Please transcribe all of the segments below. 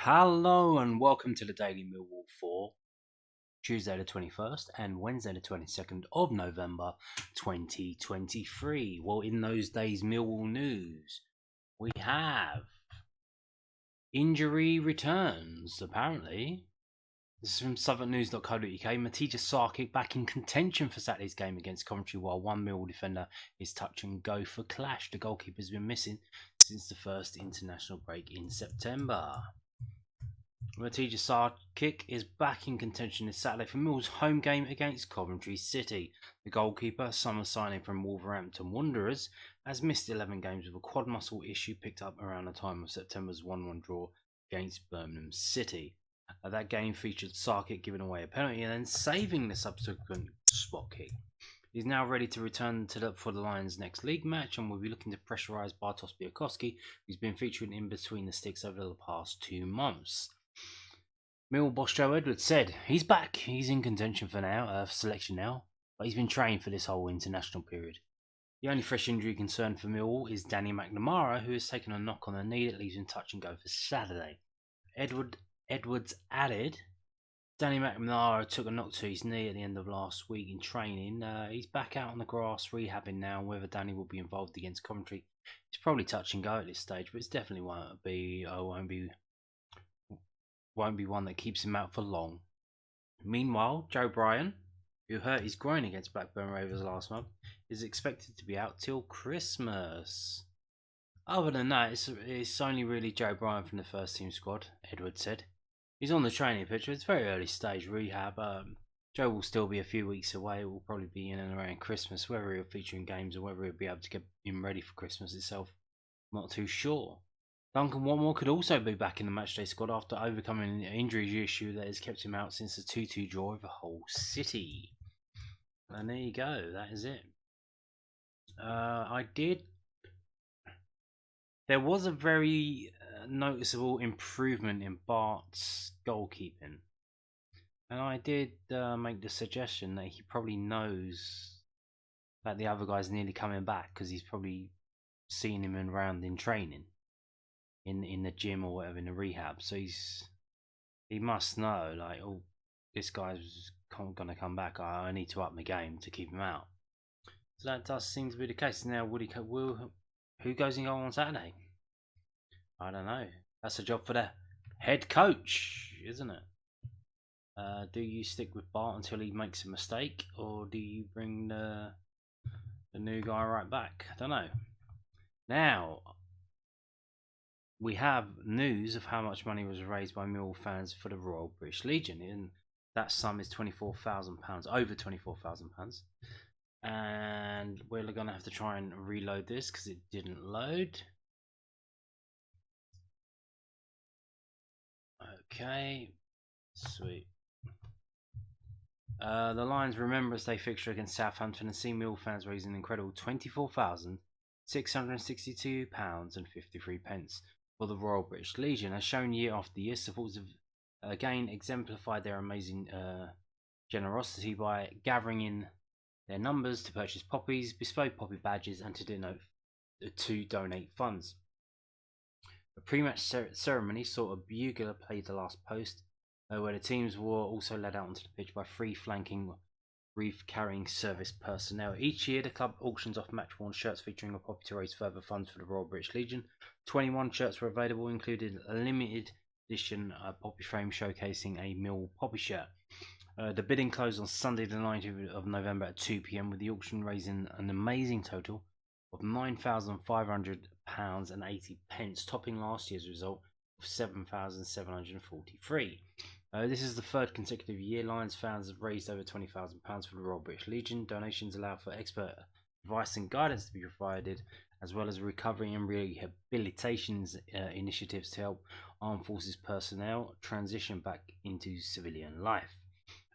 Hello and welcome to the Daily Millwall for Tuesday the 21st and Wednesday the 22nd of November 2023. Well, in those days, Millwall news, we have injury returns, apparently. This is from southernnews.co.uk. Matija Sarkic back in contention for Saturday's game against Coventry, while one Millwall defender is touch and go for clash. The goalkeeper's been missing since the first international break in September. Matija Sarkic is back in contention this Saturday for Mill's home game against Coventry City. The goalkeeper, summer signing from Wolverhampton Wanderers, has missed 11 games with a quad muscle issue picked up around the time of September's 1-1 draw against Birmingham City. That game featured Sarkic giving away a penalty and then saving the subsequent spot kick. He's now ready to return for the Lions' next league match and will be looking to pressurise Bartosz Białkowski, who's been featuring in between the sticks over the past 2 months. Mill boss Joe Edwards said he's back. He's in contention for selection now, but he's been training for this whole international period. The only fresh injury concern for Mill is Danny McNamara, who has taken a knock on the knee that leaves him touch and go for Saturday. Edwards added, Danny McNamara took a knock to his knee at the end of last week in training. He's back out on the grass rehabbing now, and whether Danny will be involved against Coventry, it's probably touch and go at this stage, but it definitely won't be one that keeps him out for long. Meanwhile, Joe Bryan, who hurt his groin against Blackburn Rovers last month, is expected to be out till Christmas. Other than that, it's only really Joe Bryan from the first team squad, Edwards said. He's on the training pitch, but it's very early stage rehab. Joe will still be a few weeks away. It will probably be in and around Christmas. Whether he'll feature in games or whether he'll be able to get him ready for Christmas itself, I'm not too sure. Duncan Watmore could also be back in the matchday squad after overcoming an injury issue that has kept him out since the 2-2 draw with Hull City. And there you go, that is it. There was a very noticeable improvement in Bart's goalkeeping. And I did make the suggestion that he probably knows that the other guy's nearly coming back because he's probably seen him around in training. In the gym or whatever, in the rehab, so he must know, like, oh, this guy's gonna come back. I need to up my game to keep him out. So that does seem to be the case. Now, who goes in goal on Saturday? I don't know. That's a job for the head coach, isn't it? Do you stick with Bart until he makes a mistake, or do you bring the new guy right back? I don't know. Now, we have news of how much money was raised by Millwall fans for the Royal British Legion, and that sum is £24,000, over £24,000. And we're going to have to try and reload this because it didn't load. Okay, sweet. The Lions Remembrance Day fixture against Southampton and see Millwall fans raise an incredible £24,662.53 for the Royal British Legion. As shown year after year, supporters have again exemplified their amazing generosity by gathering in their numbers to purchase poppies, bespoke poppy badges, and to donate funds. A pre-match ceremony saw a bugler play the last post, where the teams were also led out onto the pitch by 3 flanking wreath-carrying service personnel. Each year, the club auctions off match-worn shirts featuring a poppy to raise further funds for the Royal British Legion. 21 shirts were available, including a limited edition poppy frame showcasing a Mill poppy shirt. The bidding closed on Sunday the 19th of November at 2 p.m, with the auction raising an amazing total of £9,500.80, topping last year's result of £7,743. This is the 3rd consecutive year Lions fans have raised over £20,000 for the Royal British Legion. Donations allow for expert advice and guidance to be provided, as well as recovery and rehabilitation initiatives to help armed forces personnel transition back into civilian life.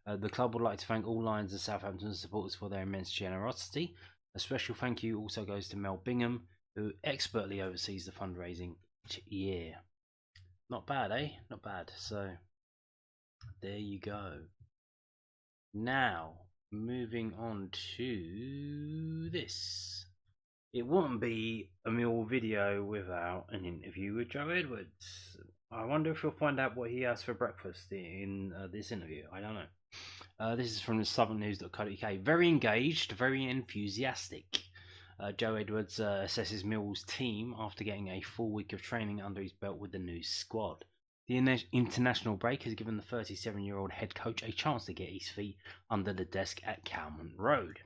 The club would like to thank all Lions and Southampton supporters for their immense generosity. A special thank you also goes to Mel Bingham, who expertly oversees the fundraising each year. Not bad, eh? Not bad. So, there you go. Now, moving on to this. It wouldn't be a Millwall video without an interview with Joe Edwards. I wonder if we'll find out what he has for breakfast in this interview. I don't know. This is from the southernnews.co.uk. Very engaged, very enthusiastic. Joe Edwards assesses Mill's team after getting a full week of training under his belt with the new squad. The international break has given the 37-year-old head coach a chance to get his feet under the desk at Calmont Road.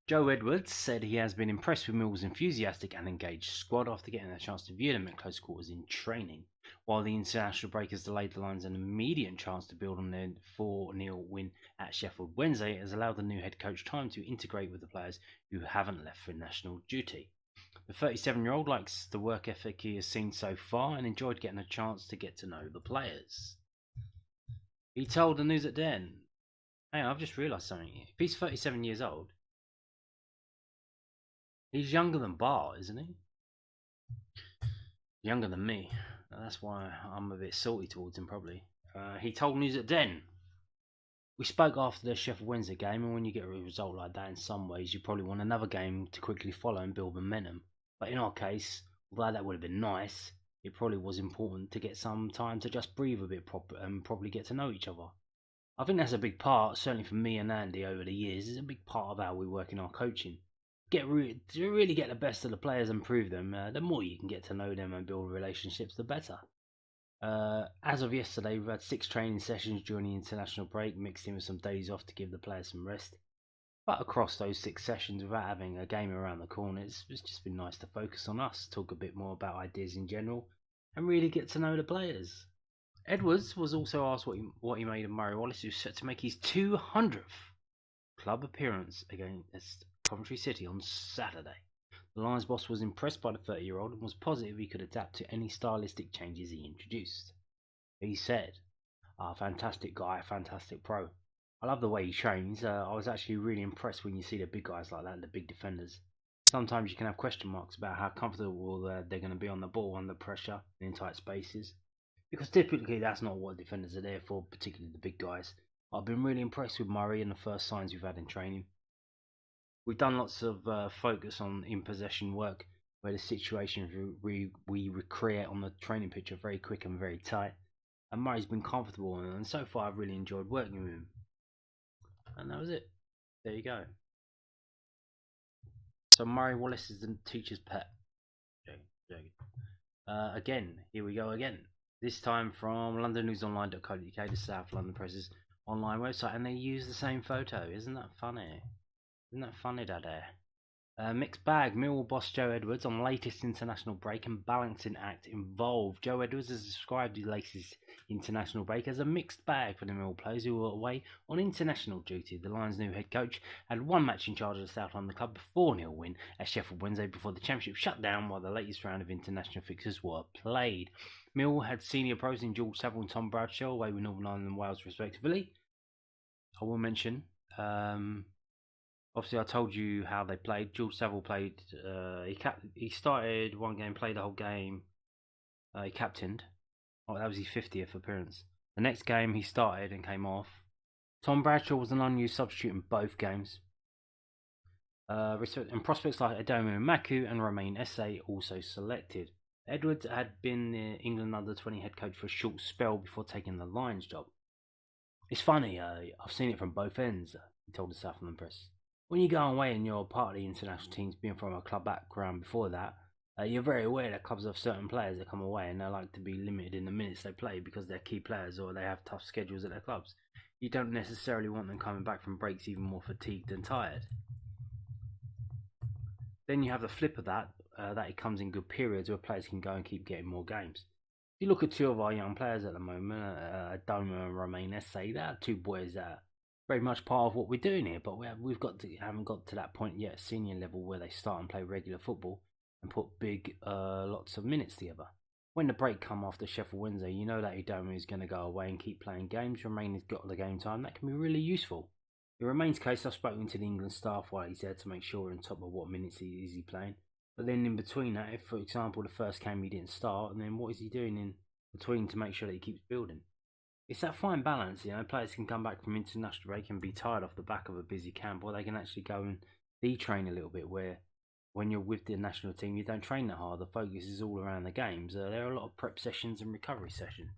Joe Edwards said he has been impressed with Mill's enthusiastic and engaged squad after getting a chance to view them at close quarters in training. While the international break has delayed the Lions an immediate chance to build on their 4-0 win at Sheffield Wednesday, it has allowed the new head coach time to integrate with the players who haven't left for national duty. The 37-year-old likes the work ethic he has seen so far and enjoyed getting a chance to get to know the players. He told the News at Den, "Hey, I've just realised something. If he's 37 years old, he's younger than Bar, isn't he? Younger than me. That's why I'm a bit salty towards him, probably." He told News at Den, "We spoke after the Sheffield Wednesday game, and when you get a result like that, in some ways, you probably want another game to quickly follow and build momentum. But in our case, although that would have been nice, it probably was important to get some time to just breathe a bit and probably get to know each other. I think that's a big part, certainly for me and Andy over the years, is a big part of how we work in our coaching. To really get the best of the players and prove them, the more you can get to know them and build relationships, the better. As of yesterday, we've had 6 training sessions during the international break, mixed in with some days off to give the players some rest. But across those 6 sessions, without having a game around the corner, it's just been nice to focus on us, talk a bit more about ideas in general, and really get to know the players." Edwards was also asked what he made of Murray Wallace, who's set to make his 200th club appearance against Coventry City on Saturday. The Lions boss was impressed by the 30-year-old and was positive he could adapt to any stylistic changes he introduced. He said, "Fantastic guy, fantastic pro. I love the way he trains. I was actually really impressed when you see the big guys like that, the big defenders. Sometimes you can have question marks about how comfortable they're going to be on the ball under pressure and in tight spaces, because typically that's not what defenders are there for, particularly the big guys. I've been really impressed with Murray and the first signs we've had in training. We've done lots of focus on in possession work, where the situations we recreate on the training pitch are very quick and very tight. And Murray's been comfortable, and so far I've really enjoyed working with him." And that was it. There you go. So Murray Wallace is the teacher's pet. Again, here we go again. This time from londonnewsonline.co.uk, the South London Press's online website, and they use the same photo. Isn't that funny? Isn't that funny, Daddy? Mixed bag. Millwall boss Joe Edwards on latest international break and balancing act involved. Joe Edwards has described the latest international break as a mixed bag for the Millwall players who were away on international duty. The Lions' new head coach had one match in charge of the South London club, a 4-0 win at Sheffield Wednesday before the championship shut down while the latest round of international fixtures were played. Millwall had senior pros in George Savile and Tom Bradshaw away with Northern Ireland and Wales respectively. I will mention, obviously, I told you how they played. George Savile played. He started one game, played the whole game. He captained. Oh, that was his 50th appearance. The next game, he started and came off. Tom Bradshaw was an unused substitute in both games. And prospects like Adomo Maku and Romain Esse also selected. Edwards had been the England under-20 head coach for a short spell before taking the Lions job. "It's funny, I've seen it from both ends," he told the South London Press. "When you go away and you're part of the international teams, being from a club background before that, you're very aware that clubs have certain players that come away and they like to be limited in the minutes they play because they're key players or they have tough schedules at their clubs. You don't necessarily want them coming back from breaks even more fatigued and tired. Then you have the flip of that, that it comes in good periods where players can go and keep getting more games. If you look at 2 of our young players at the moment, Doma and Romain Esse, they're 2 boys that are very much part of what we're doing here, but haven't got to that point yet, senior level, where they start and play regular football and put big lots of minutes together. When the break come after Sheffield Wednesday, you know that Idoma is going to go away and keep playing games. Romain has got the game time. That can be really useful. In Romain's case, I've spoken to the England staff while he's there to make sure we're on top of what minutes he is playing. But then in between that, if for example the first game he didn't start, and then what is he doing in between to make sure that he keeps building? It's that fine balance, players can come back from international break and be tired off the back of a busy camp, or they can actually go and de-train a little bit, where when you're with the national team, you don't train that hard. The focus is all around the games. There are a lot of prep sessions and recovery sessions.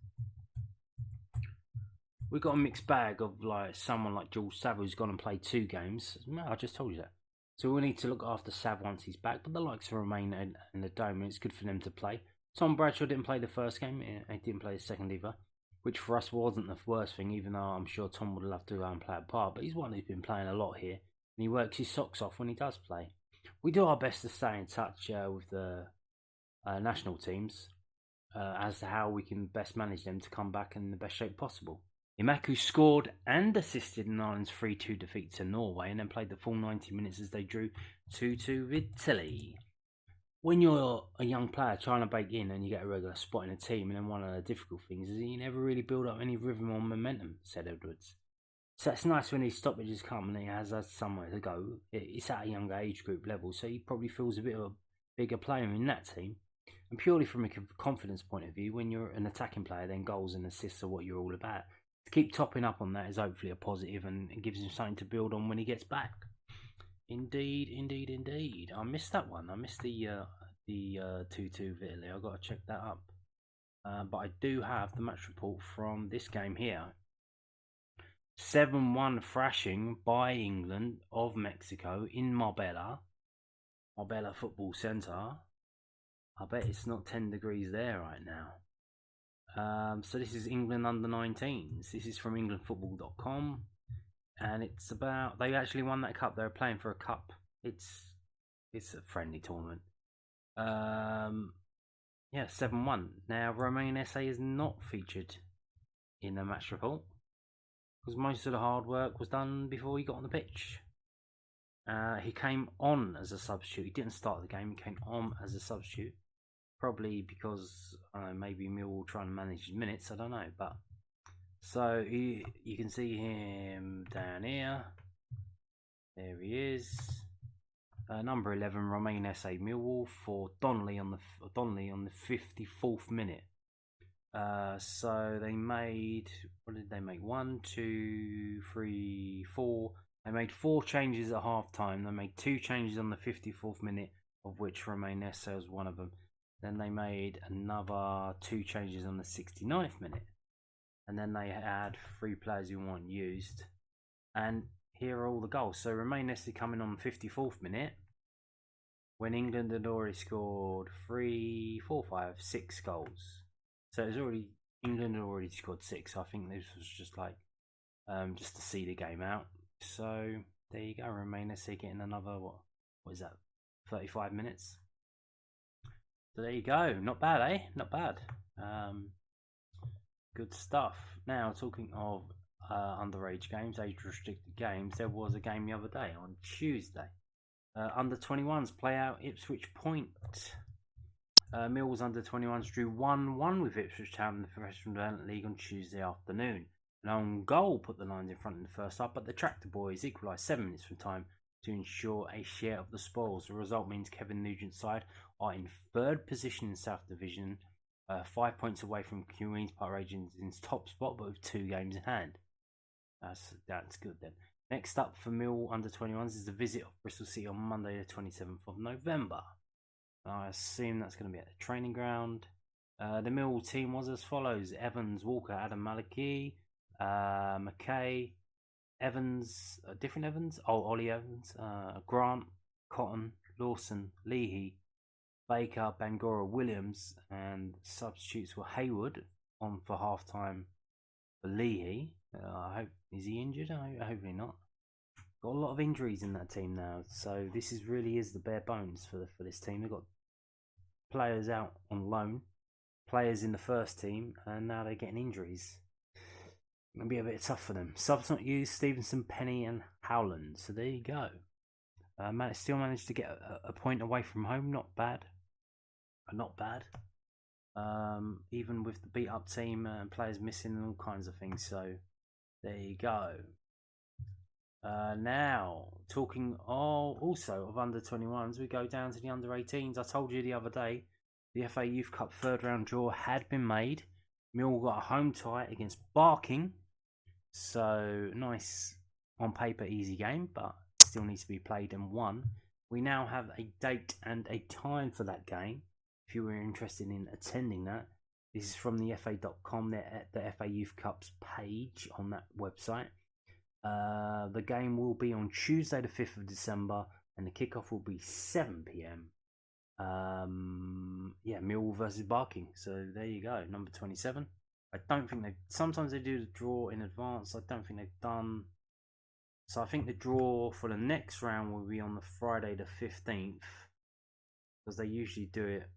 We've got a mixed bag of like someone like George Sav who's gone and played 2 games. No, I just told you that. So we need to look after Sav once he's back. But the likes of Romain and the Dome, it's good for them to play. Tom Bradshaw didn't play the first game. He didn't play the second either, which for us wasn't the worst thing, even though I'm sure Tom would love to go and play a part. But he's one who's been playing a lot here, and he works his socks off when he does play. We do our best to stay in touch with the national teams as to how we can best manage them to come back in the best shape possible. Imaku scored and assisted in Ireland's 3-2 defeat to Norway and then played the full 90 minutes as they drew 2-2 with Italy. When you're a young player trying to break in and you get a regular spot in a team, and then one of the difficult things is you never really build up any rhythm or momentum, said Edwards. So it's nice when these stoppages come and he has somewhere to go. It's at a younger age group level, so he probably feels a bit of a bigger player in that team. And purely from a confidence point of view, when you're an attacking player, then goals and assists are what you're all about. To keep topping up on that is hopefully a positive and gives him something to build on when he gets back. Indeed, indeed, indeed. I missed that one. I missed the 2-2 of Italy. I've got to check that up. But I do have the match report from this game here. 7-1 thrashing by England of Mexico in Marbella Football Centre. I bet it's not 10 degrees there right now. So this is England under 19s. This is from englandfootball.com, and it's about, they actually won that cup. They're playing for a cup. It's a friendly tournament. Yeah, 7-1. Now Romain Esse is not featured in the match report because most of the hard work was done before he got on the pitch. He came on as a substitute. He didn't start the game. He came on as a substitute. Probably because maybe Millwall trying to manage his minutes, I don't know. But so you can see him down here. There he is. Number 11, Romain Esse, Millwall, for Donnelly on the 54th minute. So they made, what did they make? 1, 2, 3, 4. They made 4 changes at half time. They made 2 changes on the 54th minute, of which Romain Esse was one of them. Then they made another 2 changes on the 69th minute. And then they had 3 players who weren't used. And here are all the goals. So Romain Esse coming on the 54th minute, when England had already scored 3, 4, 5, 6 goals. So it was already, England had already scored 6. I think this was just like, just to see the game out. So there you go, Romain Esse getting another, what is that, 35 minutes? So there you go. Not bad, eh? Not bad. Good stuff. Now, talking of underage games, age-restricted games, there was a game the other day on Tuesday. Under 21s play out Ipswich Point. Millwall's under 21s drew 1-1 with Ipswich Town in the Professional Development League on Tuesday afternoon. An own goal put the Lions in front in the first half, but the Tractor Boys equalised 7 minutes from time to ensure a share of the spoils. The result means Kevin Nugent's side are in 3rd position in South Division, 5 points away from Queen's Park Rangers' top spot, but with 2 games in hand. That's good then. Next up for Mill under 21s is the visit of Bristol City on Monday the 27th of November. I assume that's going to be at the training ground. The Mill team was as follows: Evans, Walker, Adam Maliki, McKay, Evans, different Evans, Ollie Evans, Grant, Cotton, Lawson, Leahy, Baker, Bangora, Williams, and substitutes were Hayward on for half time for Leahy. I hope, is he injured? Hopefully not. Got a lot of injuries in that team now, so this really is the bare bones for this team. They've got players out on loan, players in the first team, and now they're getting injuries. It's going to be a bit tough for them. Subs not used: Stevenson, Penny, and Howland. So there you go. Still managed to get a point away from home. Not bad. Not bad. Even with the beat up team and players missing and all kinds of things. So there you go. Now, talking also of under 21s, we go down to the under 18s. I told you the other day the FA Youth Cup 3rd round draw had been made. Mill got a home tie against Barking. So nice, on paper, easy game, but still needs to be played and won. We now have a date and a time for that game. If you were interested in attending that, this is from the FA.com, the FA Youth Cups page on that website. The game will be on Tuesday, the 5th of December, and the kickoff will be 7 p.m. Millwall versus Barking. So there you go, number 27. I don't think sometimes they do the draw in advance. I don't think they've done. So I think the draw for the next round will be on the Friday the 15th, because they usually do it.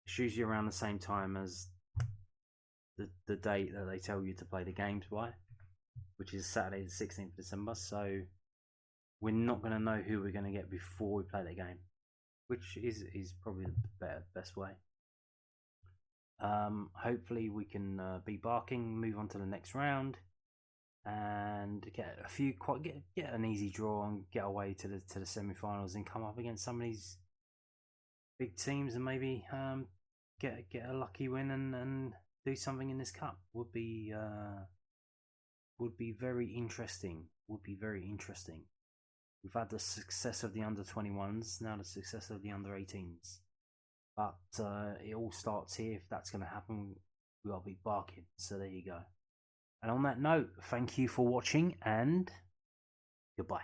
It's usually around the same time as the date that they tell you to play the games by, which is Saturday the 16th of December. So we're not going to know who we're going to get before we play the game, which is probably the best way. Hopefully we can beat Barking, move on to the next round, and get an easy draw and get away to the semi-finals and come up against some of these big teams and maybe get a lucky win and do something in this cup. Would be very interesting. We've had the success of the under-21s, now the success of the under-18s. But it all starts here. If that's going to happen, we got to beat Barking. So there you go. And on that note, thank you for watching and goodbye.